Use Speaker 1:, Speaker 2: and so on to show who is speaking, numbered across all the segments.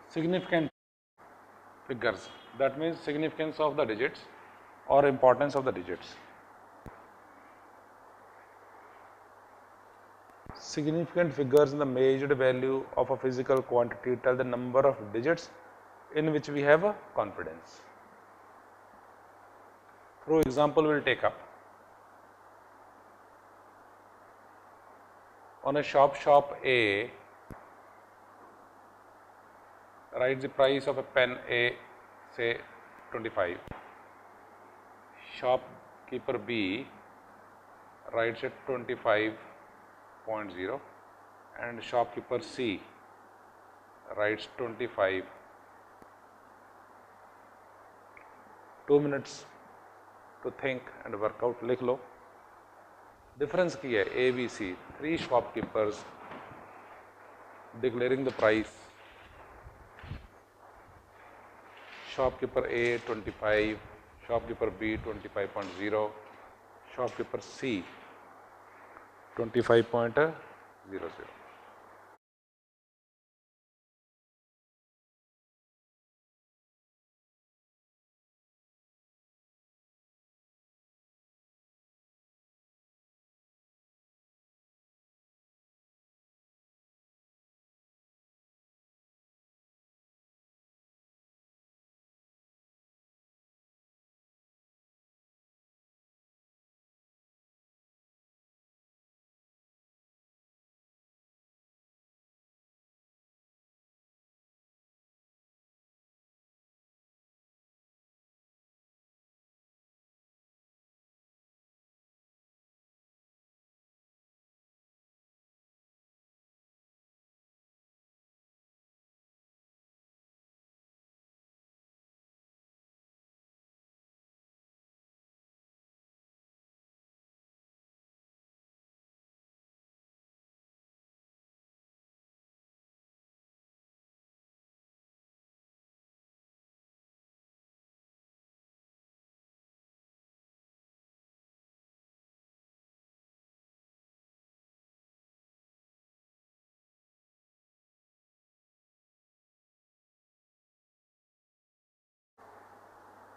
Speaker 1: significant figures, that means significance of the digits or importance of the digits. Significant figures in the measured value of a physical quantity tell the number of digits in which we have a confidence. For example, we will take up on a shop A writes the price of a pen A, say 25. Shopkeeper B writes it 25.0 and shopkeeper C writes 25. 2 minutes to think and work out, लिख लो. Difference की है ABC, 3 shopkeepers declaring the price. Shopkeeper A 25, shopkeeper B 25.0, shopkeeper C 25.00.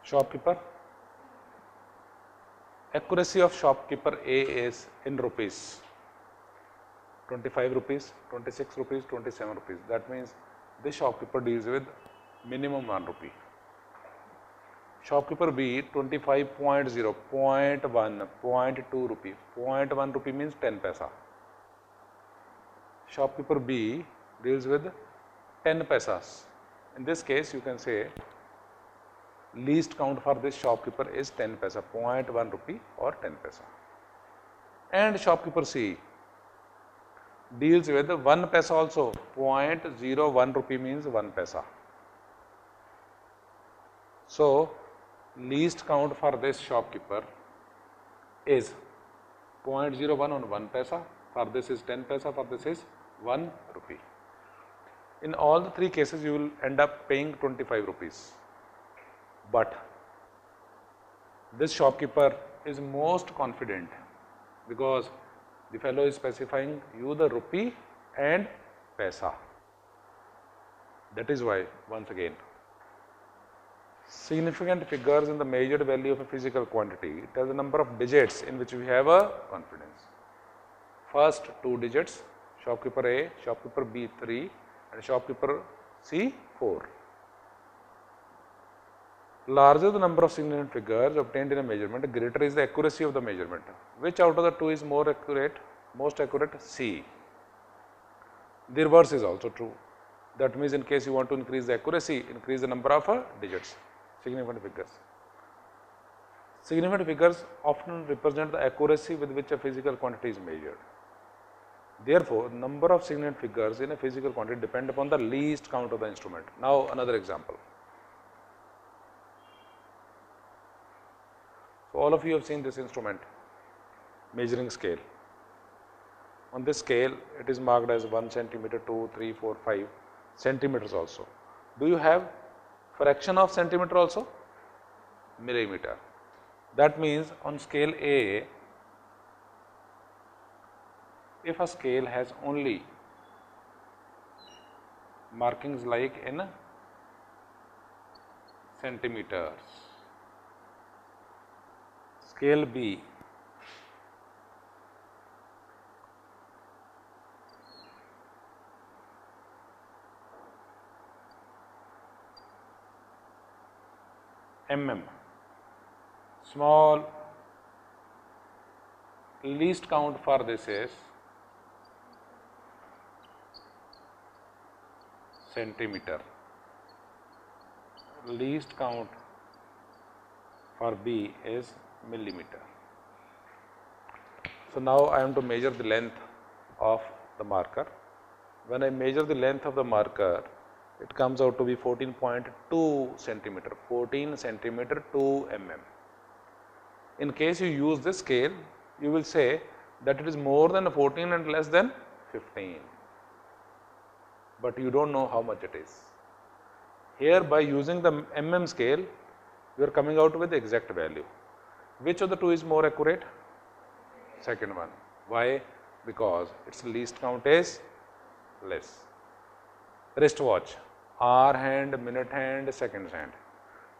Speaker 1: Shopkeeper. Accuracy of shopkeeper A is in rupees. 25 rupees, 26 rupees, 27 rupees. That means this shopkeeper deals with minimum 1 rupee. Shopkeeper B 25.0, 0.1, 0.2 rupee. 0.1 rupee means 10 paisa. Shopkeeper B deals with 10 paisas. In this case, you can say least count for this shopkeeper is 10 paisa, 0.1 rupee or 10 paisa. And shopkeeper C deals with 1 paisa also, 0.01 rupee means 1 paisa. So, least count for this shopkeeper is 0.01 on 1 paisa, for this is 10 paisa, for this is 1 rupee. In all the 3 cases, you will end up paying 25 rupees. But this shopkeeper is most confident because the fellow is specifying you the rupee and paisa. That is why, once again, significant figures in the measured value of a physical quantity tell the number of digits in which we have a confidence. First 2 digits, shopkeeper A, shopkeeper B 3 and shopkeeper C 4. Larger the number of significant figures obtained in a measurement, greater is the accuracy of the measurement. Which out of the 2 is more accurate? Most accurate? C. The reverse is also true. That means in case you want to increase the accuracy, increase the number of digits, significant figures. Significant figures often represent the accuracy with which a physical quantity is measured. Therefore, number of significant figures in a physical quantity depend upon the least count of the instrument. Now, another example. So, all of you have seen this instrument, measuring scale. On this scale, it is marked as 1 centimeter, 2, 3, 4, 5 centimeters also. Do you have fraction of centimeter also? Millimeter. That means on scale A, if a scale has only markings like in centimeters. Scale B, mm. Small least count for this is centimeter. Least count for B is millimeter. So now I am to measure the length of the marker. When I measure the length of the marker, it comes out to be 14.2 centimeter, 14 centimeter 2 mm. In case you use this scale, you will say that it is more than 14 and less than 15, but you don't know how much it is. Here, by using the mm scale, we are coming out with the exact value. Which of the two is more accurate? Second one. Why? Because its least count is less. Wristwatch, hour hand, minute hand, seconds hand.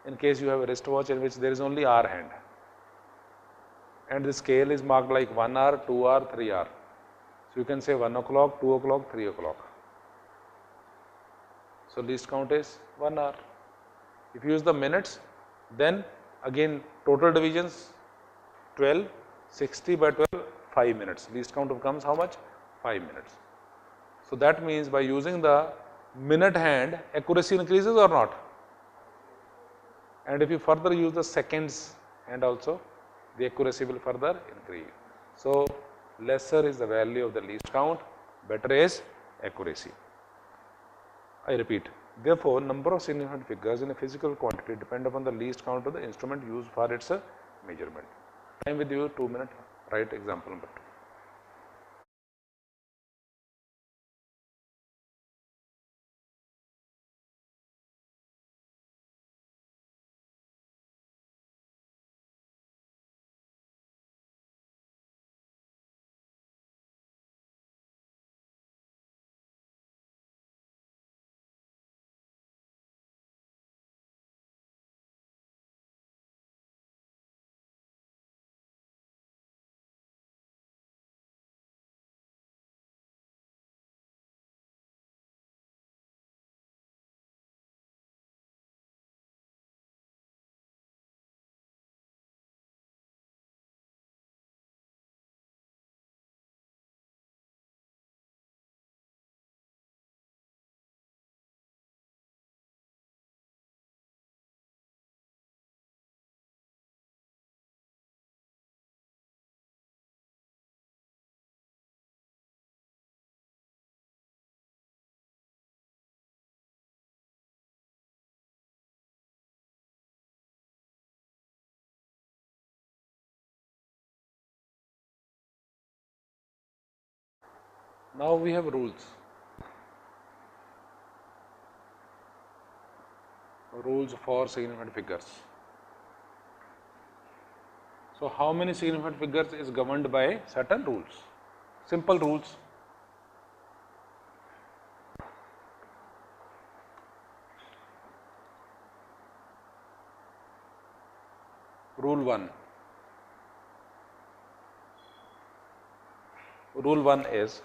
Speaker 1: In case you have a wristwatch in which there is only hour hand, and the scale is marked like 1 hour, 2 hour, 3 hour. So you can say 1 o'clock, 2 o'clock, 3 o'clock. So least count is 1 hour. If you use the minutes, then again total divisions 12, 60 by 12, 5 minutes. Least count becomes how much? 5 minutes. So that means by using the minute hand, accuracy increases or not? And if you further use the seconds hand also, the accuracy will further increase. So lesser is the value of the least count, better is accuracy. I repeat, therefore, number of significant figures in a physical quantity depend upon the least count of the instrument used for its measurement. Time with you 2 minutes, write example number 2. Now we have rules. Rules for significant figures. So how many significant figures is governed by certain rules? Simple rules. Rule 1. Rule 1 is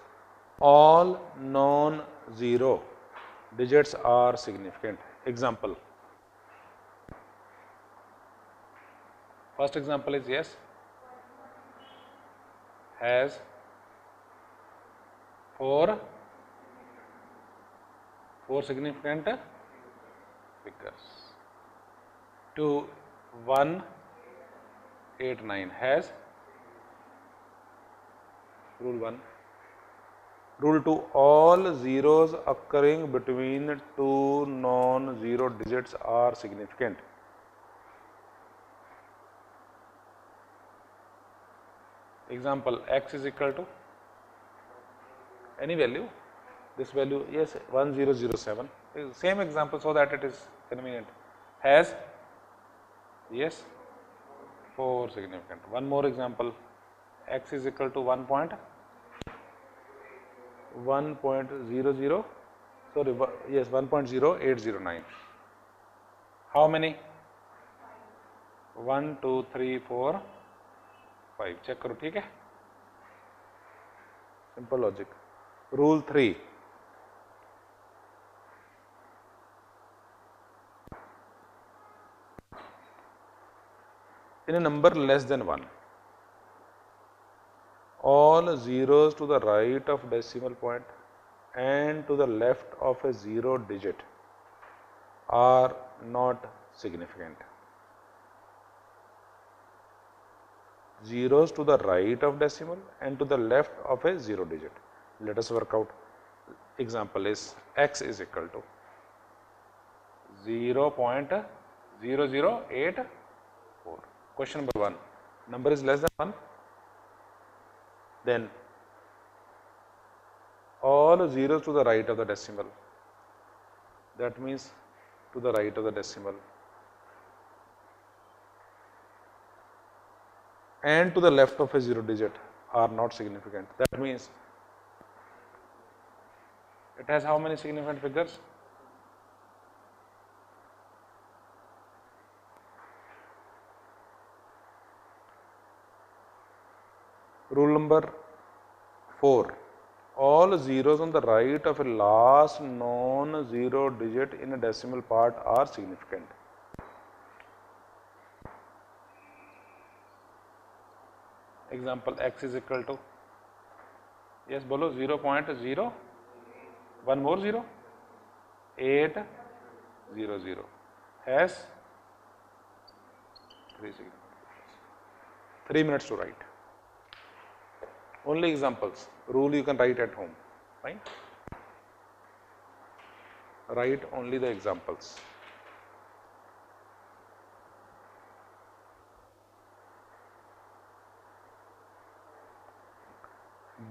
Speaker 1: all non-zero digits are significant. Example. First example is yes, has 4 significant figures. 2, 1, 8, 9 has. Rule 1. Rule 2, all zeros occurring between two non-zero digits are significant. Example, x is equal to any value, this value, yes, 1007. Same example so that it is convenient. Has, yes, 4 significant. One more example, x is equal to 1.00, sorry, yes, 1.0809. How many? 1 2 3 4 5 check करो, ठीक है, simple logic. Rule 3, in a number less than 1, all zeros to the right of decimal point and to the left of a 0 digit are not significant. Zeros to the right of decimal and to the left of a 0 digit. Let us work out. Example is x is equal to 0.0084. Question number 1, number is less than 1, then all zeros to the right of the decimal, that means to the right of the decimal, and to the left of a 0 digit are not significant. That means it has how many significant figures? Rule number 4, all zeros on the right of a last non-zero digit in a decimal part are significant. Example, x is equal to, yes bolo, 0.0, one more 0, 800 has 3 significant figures. 3 minutes to write. Only examples, rule you can write at home, fine. Write only the examples.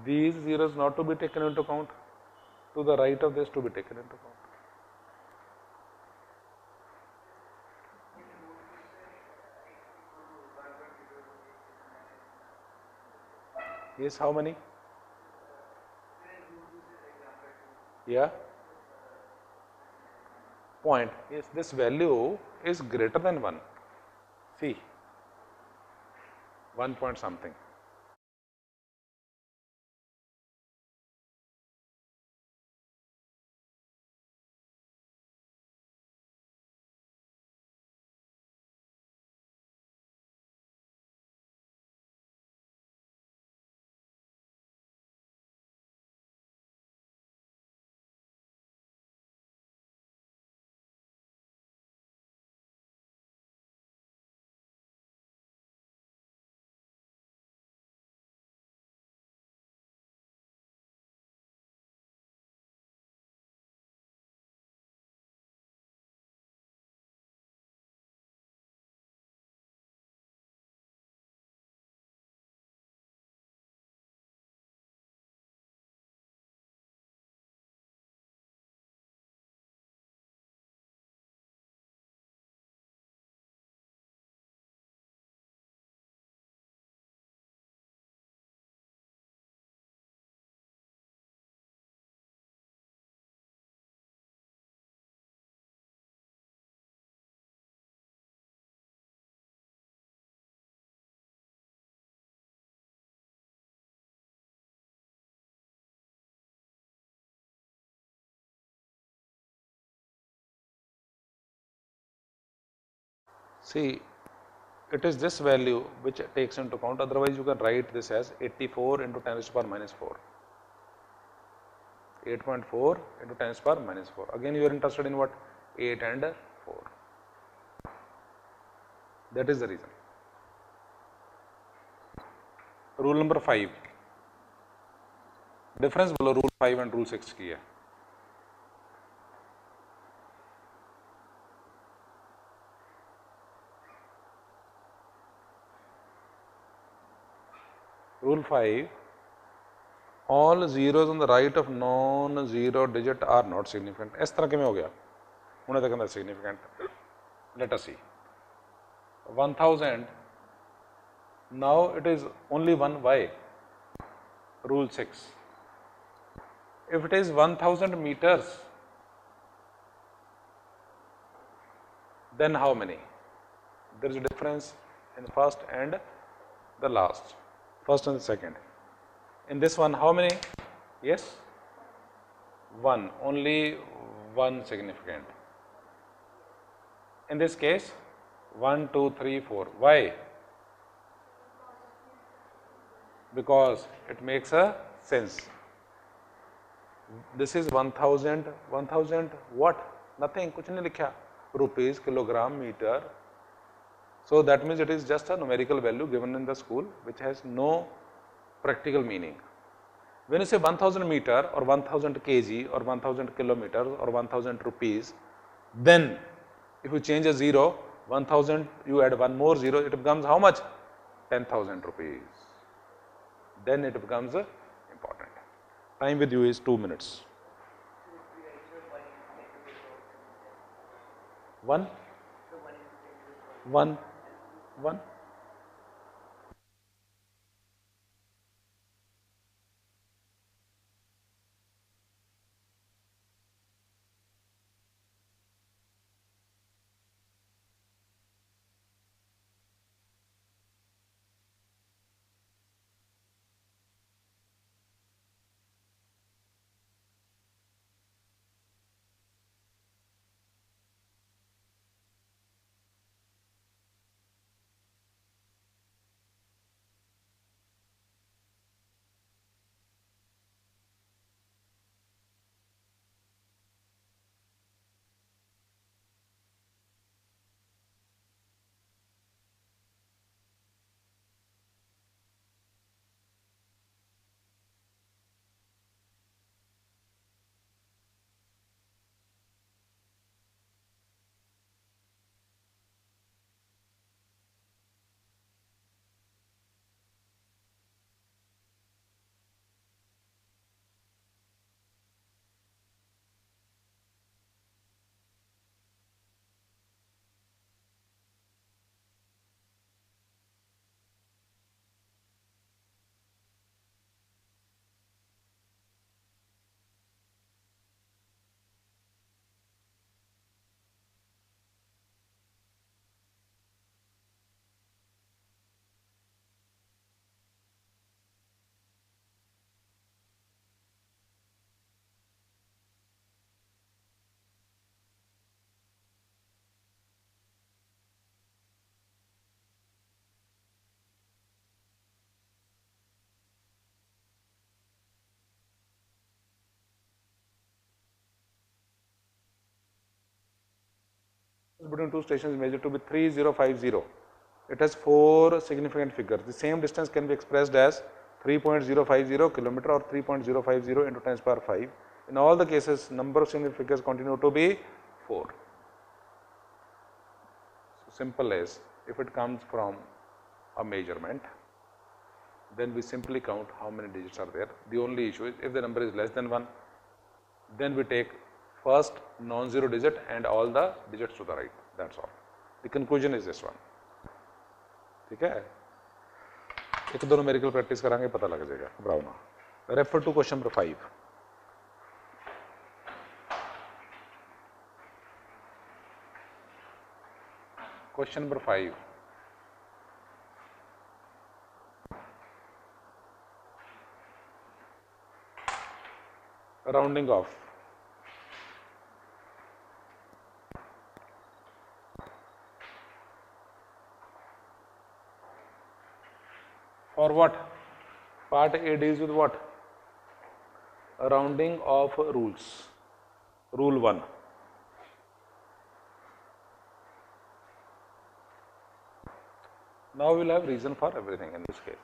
Speaker 1: These zeros not to be taken into account, to the right of this to be taken into account. Yes, how many? Yeah. Point. Yes, this value is greater than 1. See, 1 point something. See, it is this value which takes into account, otherwise you can write this as 84 into 10 raised to the power minus 4. 8.4 into 10 raised to the power minus 4. Again you are interested in what? 8 and 4. That is the reason. Rule number 5. Difference below rule 5 and rule 6 की है. Rule 5, all zeros on the right of non-zero digit are not significant. इस तरह के में हो गया, उन्हें तक अंदर significant. Let us see. 1000, now it is only one. Why? Rule 6. If it is 1000 meters, then how many? there is a difference in first and the last, first and the second. In this one, how many? Yes, one, only one significant. In this case, 1, 2, 3, 4. Why? Because it makes a sense. This is 1000, 1000 what? Nothing, kuch nahi likha. Rupees, kilogram, meter. So that means it is just a numerical value given in the school which has no practical meaning. When you say 1000 meter or 1000 kg or 1000 kilometers or 1000 rupees, then if you change a 0, 1000, you add one more 0, it becomes how much? 10,000 rupees. Then it becomes important. Time with you is 2 minutes. 1, 1, 1. Between two stations is measured to be 3050. It has 4 significant figures. The same distance can be expressed as 3.050 kilometer or 3.050 into 10 power 5. In all the cases, number of significant figures continue to be 4. So simple as, if it comes from a measurement, then we simply count how many digits are there. The only issue is if the number is less than 1, then we take first non-zero digit and all the digits to the right. That's all. The conclusion is this one. ठीक है, एक दो numerical practice करांगे, पता लग जाएगा, घबराओ ना. Refer to question number 5. Question number 5. Rounding off. For what? Part A deals with what? Rounding of rules. Rule 1. Now we will have reason for everything in this case.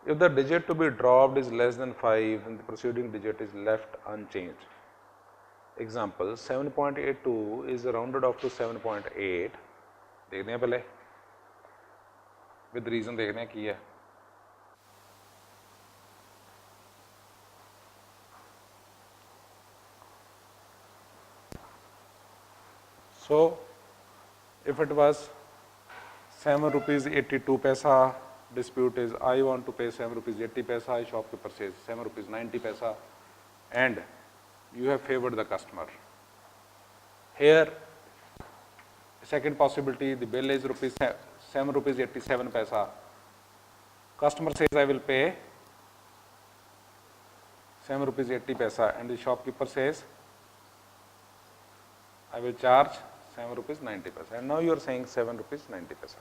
Speaker 1: If the digit to be dropped is less than 5, then the preceding digit is left unchanged. Example, 7.82 is rounded off to 7.8. देखते हैं पहले, with reason देखते हैं की है. So, if it was 7 rupees 82 paisa, dispute is I want to pay 7 rupees 80 paisa, shopkeeper says 7 rupees 90 paisa, and you have favored the customer. Here, Second possibility, the bill is rupees 7 rupees 87 paisa. Customer says I will pay 7 rupees 80 paisa, and the shopkeeper says I will charge 7 rupees 90 paisa. And now you are saying 7 rupees 90 paisa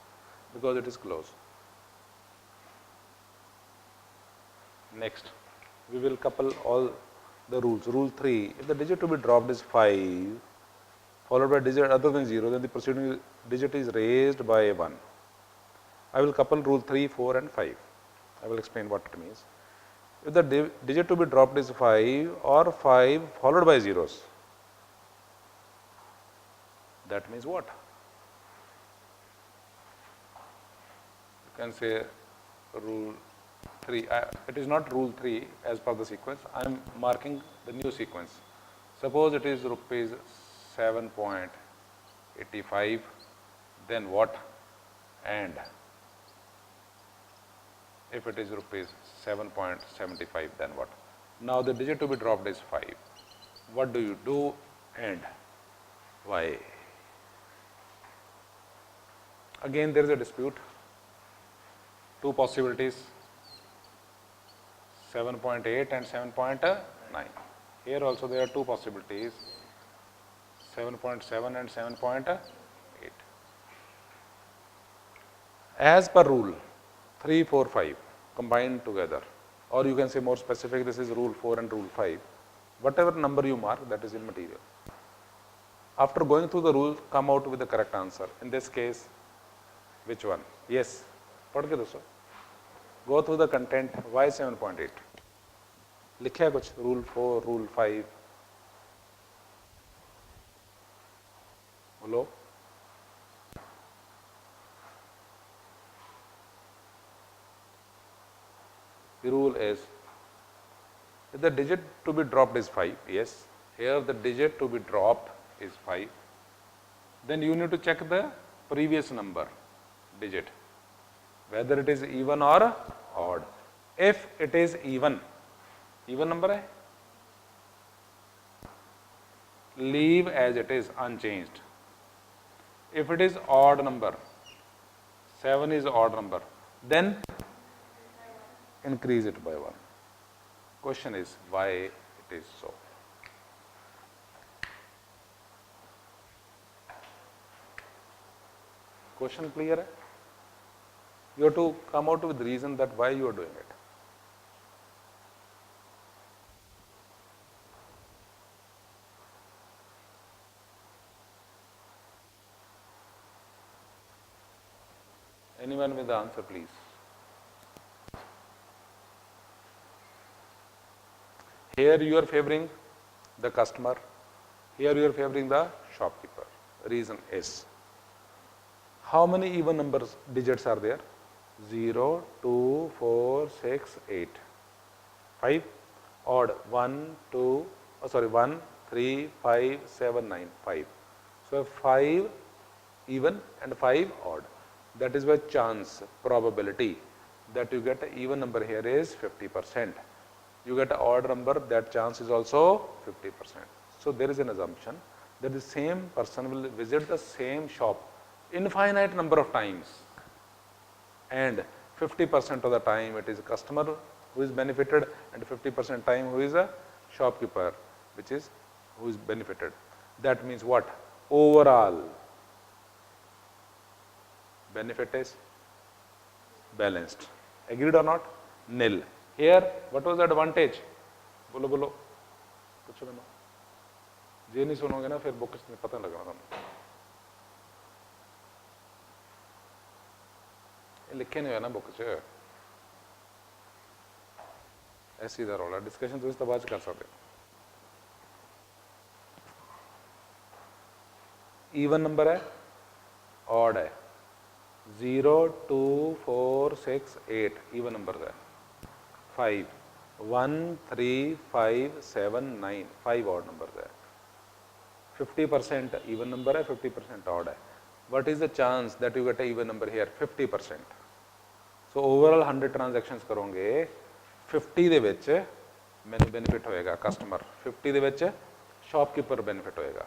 Speaker 1: because it is close. Next, we will couple all the rules. Rule 3, if the digit to be dropped is 5, followed by a digit other than 0, then the preceding digit is raised by 1. I will couple rule 3, 4 and 5. I will explain what it means. If the digit to be dropped is 5 or 5 followed by zeros, that means what? You can say rule 3. It is not rule 3 as per the sequence. I am marking the new sequence. Suppose it is rupees 7.85, then what? And if it is rupees 7.75, then what? Now the digit to be dropped is 5. What do you do and why? Again there is a dispute. Two possibilities, 7.8 and 7.9. Here also there are two possibilities, 7.7 and 7.8. As per rule 3, 4, 5 combined together, or you can say more specific, this is rule 4 and rule 5. Whatever number you mark, that is immaterial. After going through the rules, come out with the correct answer. In this case, which one? Yes. पढ़ के दोस्तों go through the content. Why 7.8? लिखा है कुछ rule 4, rule 5? बोलो. The rule is, if the digit to be dropped is 5, yes, here the digit to be dropped is 5, then you need to check the previous number digit, whether it is even or odd. If it is even number hai, leave as it is unchanged. If it is odd number, 7 is odd number, then increase it by 1. Question is why it is so. Question clear hai? You have to come out with the reason that why you are doing it. Anyone with the answer, please? Here you are favoring the customer, here you are favoring the shopkeeper. Reason is, how many even numbers digits are there? 0, 2, 4, 6, 8. 5. Odd 1, 2, 1, 3, 5, 7, 9, 5. So 5 even and 5 odd. That is why chance, probability that you get an even number here is 50%. You get an odd number, that chance is also 50%. So there is an assumption that the same person will visit the same shop infinite number of times, and 50% of the time it is a customer who is benefited, and 50% time who is a shopkeeper who is benefited. That means what? Overall benefit is balanced. Agreed or not? Nil. Here, what was the advantage? बोलो बोलो कुछ सुनो. ये नहीं सुनोगे ना फिर book में पता लगेगा तुमको. लिखे नहीं है ना बुक से. ऐसी इधर वाला डिस्कशन तो इस तरह कर सकते. इवन नंबर है, ऑड है. 0, 2, 4, 6, 8 इवन नंबर है. 5, 1, 3, 5, 7, 9 5 odd numbers है. 50% even number है, 50% odd है. What is the chance that you get a even number here? 50%. So overall 100 transactions करोगे, 50 ਦੇ ਵਿੱਚ ਮੈਨੂੰ benefit ਹੋਏਗਾ customer, 50 ਦੇ ਵਿੱਚ shopkeeper benefit ਹੋਏਗਾ.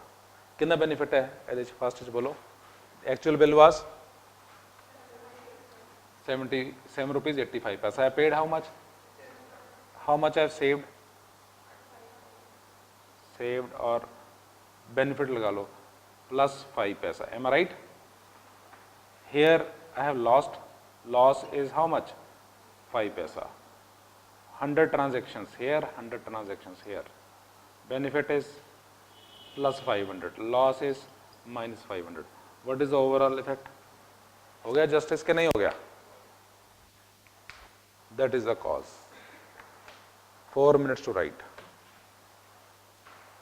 Speaker 1: कितना benefit है? ਇਹਦੇ ਵਿੱਚ first ਚ बोलो. Actual bill was 77 rupees 85 paisa. I paid how much? How much I have saved? Saved or benefit लगा लो plus 5 paisa. Am I right? Here I have lost. Loss is how much? 5 paisa. 100 transactions here, 100 transactions here. Benefit is plus 500. Loss is minus 500. What is the overall effect? हो गया justice के नहीं हो गया? That is the cause. 4 minutes to write.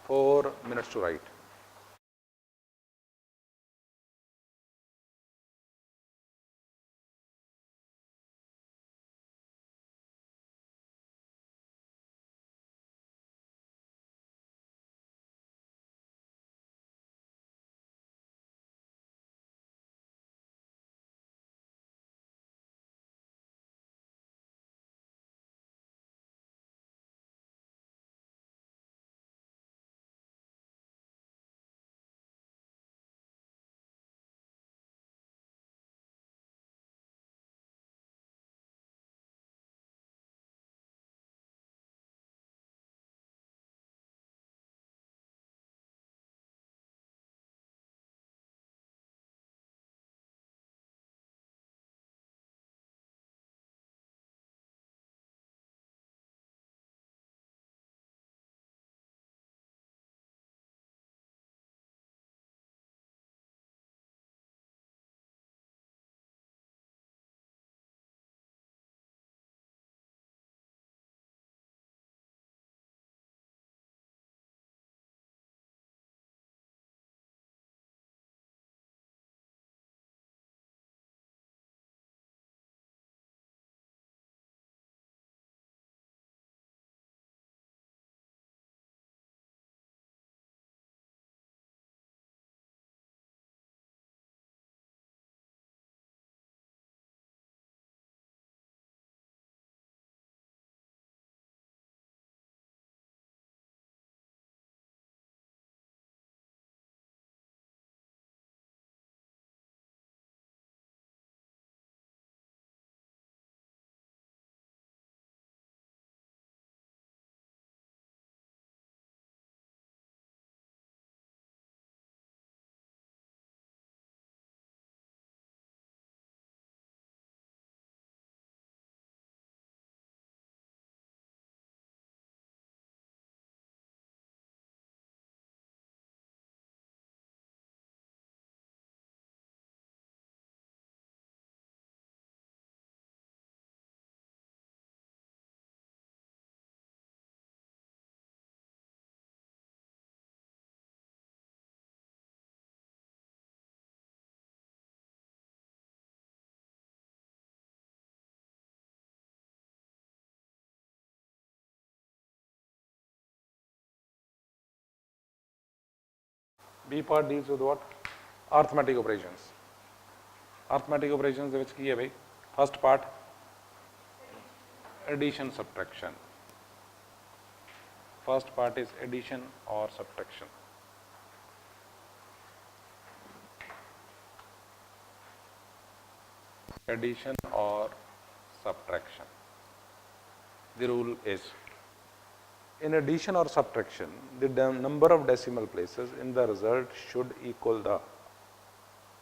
Speaker 1: 4 minutes to write. B part deals with what? Arithmetic operations. Arithmetic operations ਦੇ ਵਿੱਚ ਕੀ ਹੈ ਬਈ? First part addition subtraction. First part is addition or subtraction. Addition or subtraction. The rule is, in addition or subtraction, the number of decimal places in the result should equal the,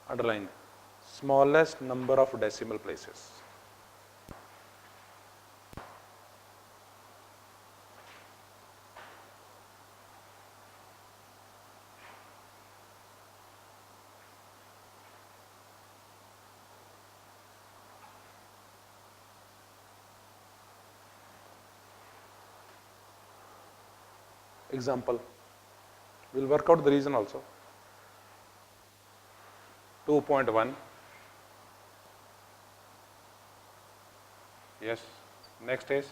Speaker 1: underline, smallest number of decimal places. Example, we will work out the reason also. 2.1, yes. Next is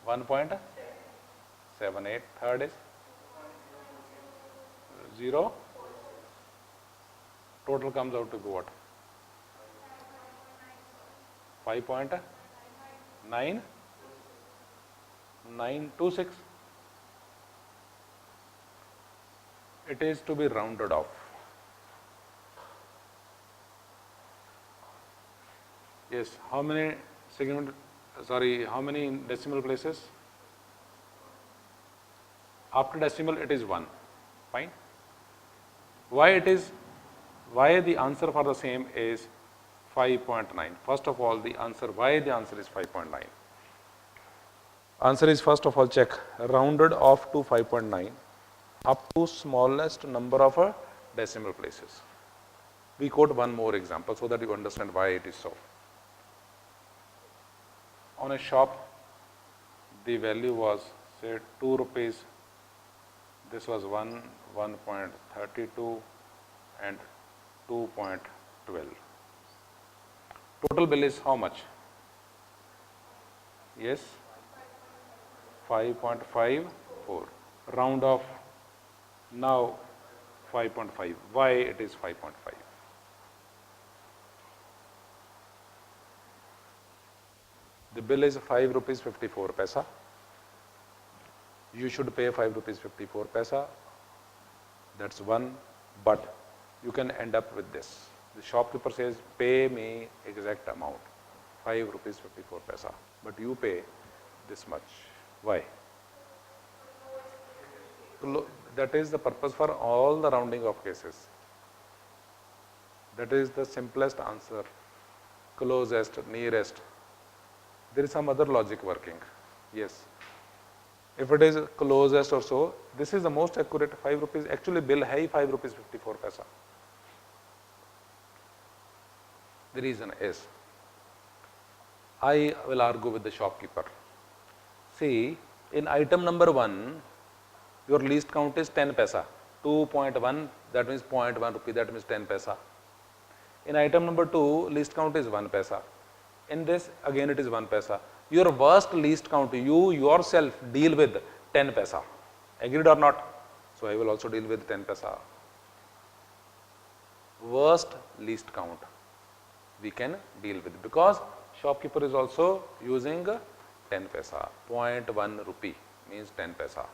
Speaker 1: 1.78, third is 0, total comes out to be what? 5.9, 926. It is to be rounded off. Yes, how many segment, sorry, how many decimal places? After decimal it is 1, fine. Why it is, why the answer for the same is 5.9? First of all, the answer, why the answer is 5.9? Answer is, first of all, check, rounded off to 5.9 up to smallest number of decimal places. We quote one more example so that you understand why it is so. On a shop, the value was say 2 rupees, this was 1.32 and 2.12. Total bill is how much? Yes, 5.54. Round off now 5.5. Why it is 5.5? The bill is 5 rupees 54 paisa. You should pay 5 rupees 54 paisa. That's one, but you can end up with this. The shopkeeper says, pay me exact amount, 5 rupees 54 paisa, but you pay this much. Why? That is the purpose for all the rounding of cases. That is the simplest answer, closest, nearest. There is some other logic working. Yes. If it is closest or so, this is the most accurate 5 rupees. Actually, bill hai 5 rupees 54 paisa. The reason is, I will argue with the shopkeeper. See, in item number 1, your least count is 10 paisa. 2.1, that means 0.1 rupee, that means 10 paisa. In item number 2, least count is 1 paisa. In this, again it is 1 paisa. Your worst least count, you yourself deal with 10 paisa. Agreed or not? So I will also deal with 10 paisa. Worst least count we can deal with, because shopkeeper is also using 10 paisa. 0.1 rupee means 10 paisa.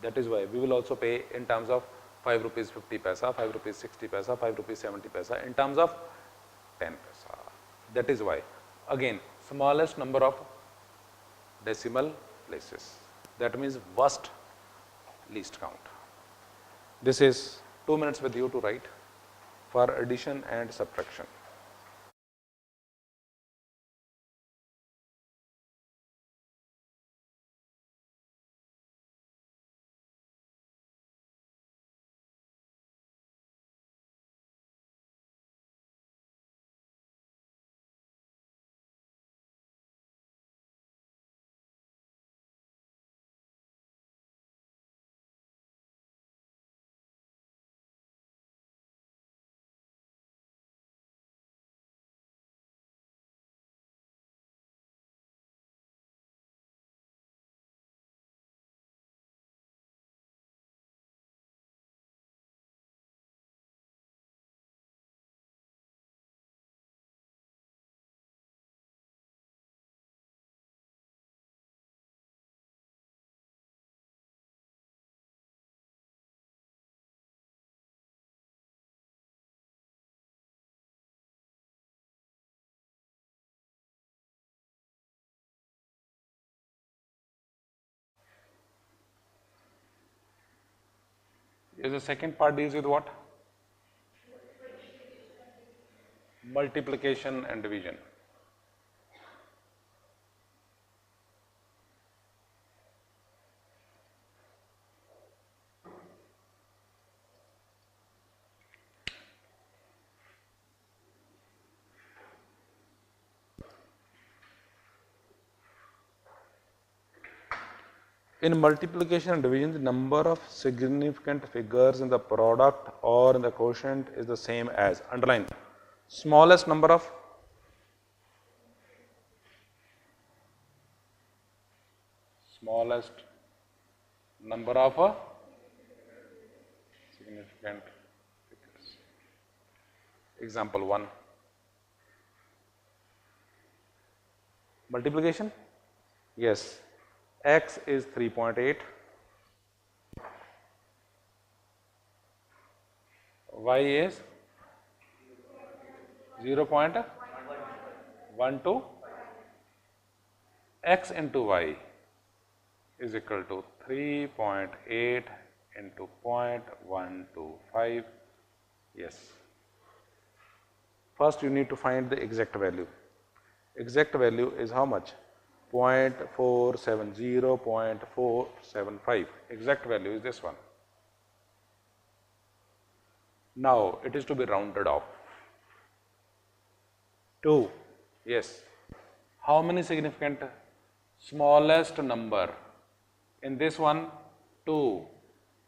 Speaker 1: That is why we will also pay in terms of 5 rupees 50 paisa, 5 rupees 60 paisa, 5 rupees 70 paisa, in terms of 10 paisa. That is why, again, smallest number of decimal places. That means worst least count. This is 2 minutes with you to write for addition and subtraction. Is the second part deals with what? Multiplication and division. In multiplication and division, the number of significant figures in the product or in the quotient is the same as, underline, smallest number of significant figures. Example 1. Multiplication? Yes. X is 3.8. Y is 0.1. 1 to x into y is equal to 3.8 into 0.125. Yes. First you need to find the exact value. Exact value is how much? 0.470, 0.475. Exact value is this one. Now it is to be rounded off. 2. Yes. How many significant? Smallest number. In this one, 2.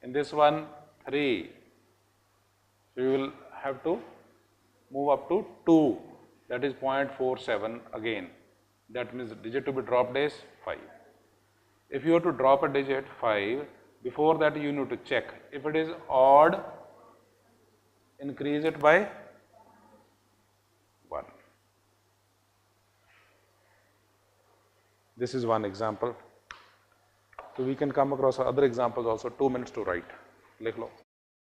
Speaker 1: In this one, 3. So you will have to move up to 2. That is 0.47 again. That means the digit to be dropped is 5. If you have to drop a digit 5, before that you need to check. If it is odd, increase it by 1. This is one example. So we can come across other examples also. 2 minutes to write. लिख लो.